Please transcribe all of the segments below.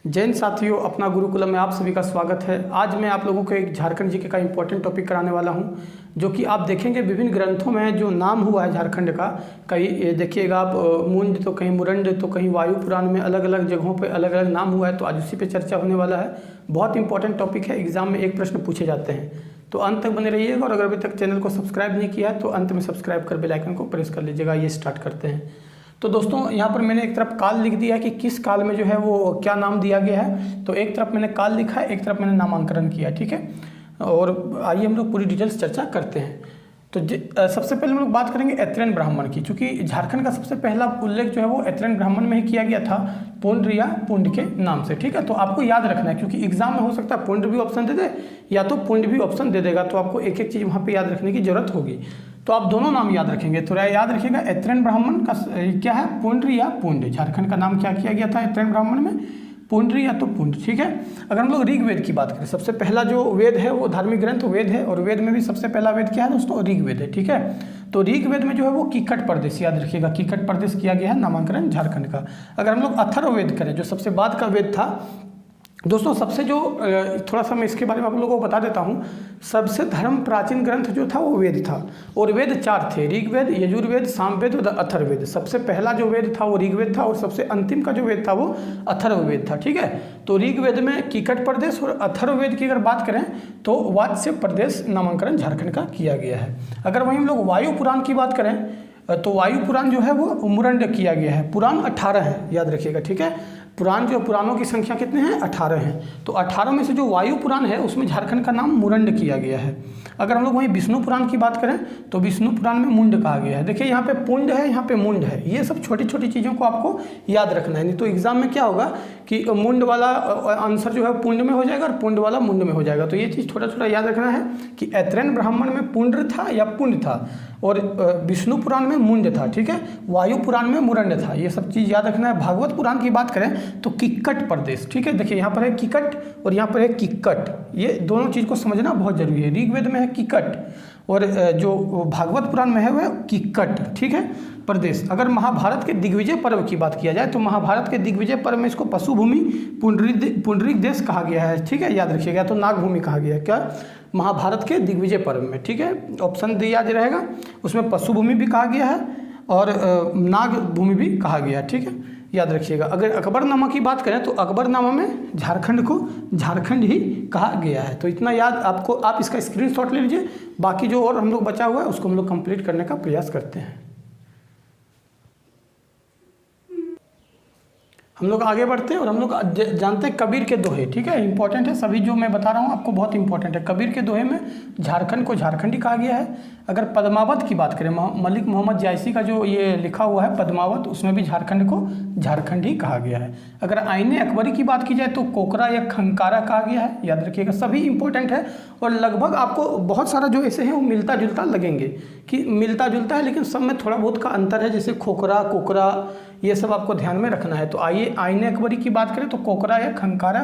जैन साथियों, अपना गुरुकुलम में आप सभी का स्वागत है। आज मैं आप लोगों को एक झारखंड जीके का इंपॉर्टेंट टॉपिक कराने वाला हूं, जो कि आप देखेंगे विभिन्न ग्रंथों में जो नाम हुआ है झारखंड का। कहीं ये देखिएगा आप मुंड, तो कहीं मुरंड, तो कहीं वायु पुराण में अलग अलग जगहों पे अलग अलग नाम हुआ है। तो आज उसी पे चर्चा होने वाला है। बहुत इंपॉर्टेंट टॉपिक है, एग्जाम में एक प्रश्न पूछे जाते हैं, तो अंत तक बने रहिएगा। और अगर अभी तक चैनल को सब्सक्राइब नहीं किया है तो अंत में सब्सक्राइब कर बेल आइकन को प्रेस कर लीजिएगा। ये स्टार्ट करते हैं। तो दोस्तों, यहाँ पर मैंने एक तरफ काल लिख दिया है कि किस काल में जो है वो क्या नाम दिया गया है। तो एक तरफ मैंने काल लिखा है, एक तरफ मैंने नामांकन किया, ठीक है। और आइए हम लोग पूरी डिटेल्स चर्चा करते हैं। तो सबसे पहले हम लोग बात करेंगे ऐत्रैन ब्राह्मण की, क्योंकि झारखंड का सबसे पहला उल्लेख जो है वो ऐत्रैन ब्राह्मण में ही किया गया था, पुंड या पुंड के नाम से, ठीक है। तो आपको याद रखना है, क्योंकि एग्जाम में हो सकता है पुंड भी ऑप्शन दे दे या तो पुंड भी ऑप्शन दे देगा। तो आपको एक एक चीज़ वहाँ पे याद रखने की जरूरत होगी। तो आप दोनों नाम याद रखेंगे। थोड़ा याद रखिएगा, ऐत्रैन ब्राह्मण का क्या है, पुंड या पुंड। झारखंड का नाम क्या किया गया था ऐत्रैन ब्राह्मण में, पुंड या तो पुंड, ठीक है। अगर हम लोग ऋग्वेद की बात करें, सबसे पहला जो वेद है वो धार्मिक ग्रंथ वेद है, और वेद में भी सबसे पहला वेद क्या है दोस्तों, ऋग्वेद है, ठीक है। तो ऋग्वेद में जो है वो कीकट प्रदेश, याद रखिएगा, कीकट प्रदेश किया गया है नामांकन झारखंड का। अगर हम लोग अथर्ववेद करें, जो सबसे बाद का वेद था दोस्तों, सबसे जो थोड़ा सा मैं इसके बारे में आप लोगों को बता देता हूँ। सबसे धर्म प्राचीन ग्रंथ जो था वो वेद था, और वेद 4 थे, ऋग्वेद, यजुर्वेद, सामवेद और अथर्ववेद। सबसे पहला जो वेद था वो ऋग्वेद था, और सबसे अंतिम का जो वेद था वो अथर्ववेद था, ठीक है। तो ऋग्वेद में कीकट प्रदेश, और अथर्ववेद की अगर बात करें तो वात्स्य प्रदेश नामांकन झारखंड का किया गया है। अगर वहीं हम लोग वायु पुराण की बात करें तो वायु पुराण जो है वो मुरंड किया गया है। पुराण 18 है, याद रखिएगा, ठीक है। पुराणों की संख्या कितने हैं, 18 हैं। तो 18 में से जो वायु पुराण है उसमें झारखंड का नाम मुरंड किया गया है। अगर हम लोग वहीं विष्णु पुराण की बात करें तो विष्णु पुराण में मुंड कहा गया है। देखिए यहाँ पे पुंड है, यहाँ पे मुंड है। ये सब छोटी छोटी चीज़ों को आपको याद रखना है, नहीं तो एग्जाम में क्या होगा कि मुंड वाला आंसर जो है पुंड में हो जाएगा और पुंड वाला मुंड में हो जाएगा। तो ये चीज़ थोड़ा थोड़ा याद रखना है कि ऐत्रैन ब्राह्मण में पुंड था या पुंड था, और विष्णु पुराण में मुंड था, ठीक है। वायु पुराण में मुरंड था। ये सब चीज़ याद रखना है। भागवत पुराण की बात करें तो कीकट प्रदेश, ठीक है। देखिए यहाँ पर है कीकट और यहाँ पर है किक्कट, ये दोनों चीज़ को समझना बहुत जरूरी है। ऋग्वेद में है कीकट और जो भागवत पुराण में है वह किक्कट, ठीक है, प्रदेश। अगर महाभारत के दिग्विजय पर्व की बात किया जाए तो महाभारत के दिग्विजय पर्व में इसको पशुभूमि पुंडरीक देश कहा गया है, ठीक है, याद रखिएगा। तो नागभूमि कहा गया है, क्या, महाभारत के दिग्विजय पर्व में, ठीक है। ऑप्शन दिया रहेगा, उसमें पशुभूमि भी कहा गया है और नागभूमि भी कहा गया है, ठीक है, याद रखिएगा। अगर अकबरनामा की बात करें तो अकबरनामा में झारखंड को झारखंड ही कहा गया है। तो इतना याद आपको, आप इसका स्क्रीनशॉट ले लीजिए। बाकी जो और हम लोग बचा हुआ है उसको हम लोग कंप्लीट करने का प्रयास करते हैं। हम लोग आगे बढ़ते हैं और हम लोग जानते हैं कबीर के दोहे, ठीक है, इंपॉर्टेंट है। सभी जो मैं बता रहा हूँ आपको बहुत इंपॉर्टेंट है। कबीर के दोहे में झारखंड को झारखंडी कहा गया है। अगर पद्मावत की बात करें, मलिक मोहम्मद जायसी का जो ये लिखा हुआ है पद्मावत, उसमें भी झारखंड को झारखंडी कहा गया है। अगर आईने अकबरी की बात की जाए तो कोकरा या खंकारा कहा गया है, याद रखिएगा। सभी इंपॉर्टेंट है और लगभग आपको बहुत सारा जो ऐसे हैं वो मिलता जुलता लगेंगे कि मिलता जुलता है, लेकिन सब में थोड़ा बहुत का अंतर है। जैसे खोखरा, कोकरा, ये सब आपको ध्यान में रखना है। तो आइए आईने अकबरी की बात करें तो कोकरा या खंकारा।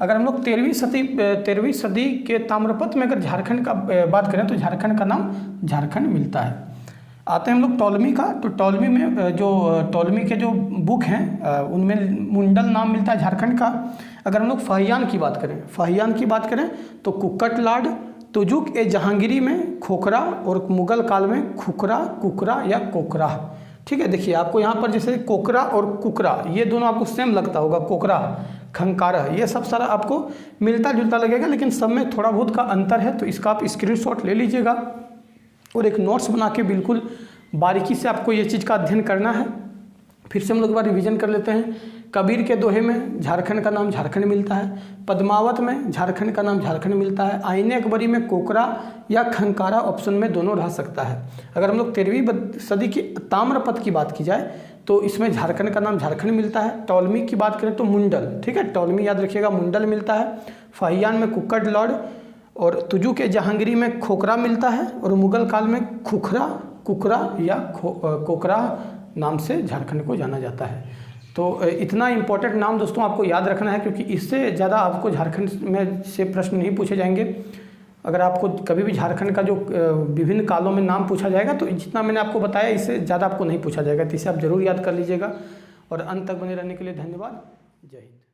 अगर हम लोग 13वीं सदी के ताम्रपत्र में अगर झारखंड का बात करें तो झारखंड का नाम झारखंड मिलता है। आते हैं हम लोग टॉलमी का। तो टॉलमी में जो टॉलमी के जो बुक हैं उनमें मुंडल नाम मिलता है झारखंड का। अगर हम लोग फाहियान की बात करें तो कुक्कट लाड, तुजुक ए जहांगीरी में खोखरा, और मुगल काल में खुकरा, कुकरा या कोकरा, ठीक है। देखिए आपको यहाँ पर जैसे कोकरा और कुकरा ये दोनों आपको सेम लगता होगा, कोकरा, खंकारा, ये सब सारा आपको मिलता जुलता लगेगा, लेकिन सब में थोड़ा बहुत का अंतर है। तो इसका आप स्क्रीनशॉट ले लीजिएगा और एक नोट्स बना के बिल्कुल बारीकी से आपको ये चीज़ का अध्ययन करना है। फिर से हम लोग एक बार रिवीजन कर लेते हैं। कबीर के दोहे में झारखंड का नाम झारखंड मिलता है। पद्मावत में झारखंड का नाम झारखंड मिलता है। आईने अकबरी में कोकरा या खंकारा ऑप्शन में दोनों रह सकता है। अगर हम लोग 13वीं सदी की ताम्रपत्र की बात की जाए तो इसमें झारखंड का नाम झारखंड मिलता है। टॉलमी की बात करें तो मुंडल, ठीक है, टॉलमी याद रखिएगा, मुंडल मिलता है। फाहियान में कुक्कट लॉर्ड, और तुजू के जहांगीरी में खोकरा मिलता है, और मुगल काल में खुखरा, कुकरा या कोकरा नाम से झारखंड को जाना जाता है। तो इतना इंपॉर्टेंट नाम दोस्तों आपको याद रखना है, क्योंकि इससे ज़्यादा आपको झारखंड में से प्रश्न नहीं पूछे जाएंगे। अगर आपको कभी भी झारखंड का जो विभिन्न कालों में नाम पूछा जाएगा तो जितना मैंने आपको बताया इससे ज़्यादा आपको नहीं पूछा जाएगा। तो इसे आप जरूर याद कर लीजिएगा। और अंत तक बने रहने के लिए धन्यवाद। जय हिंद।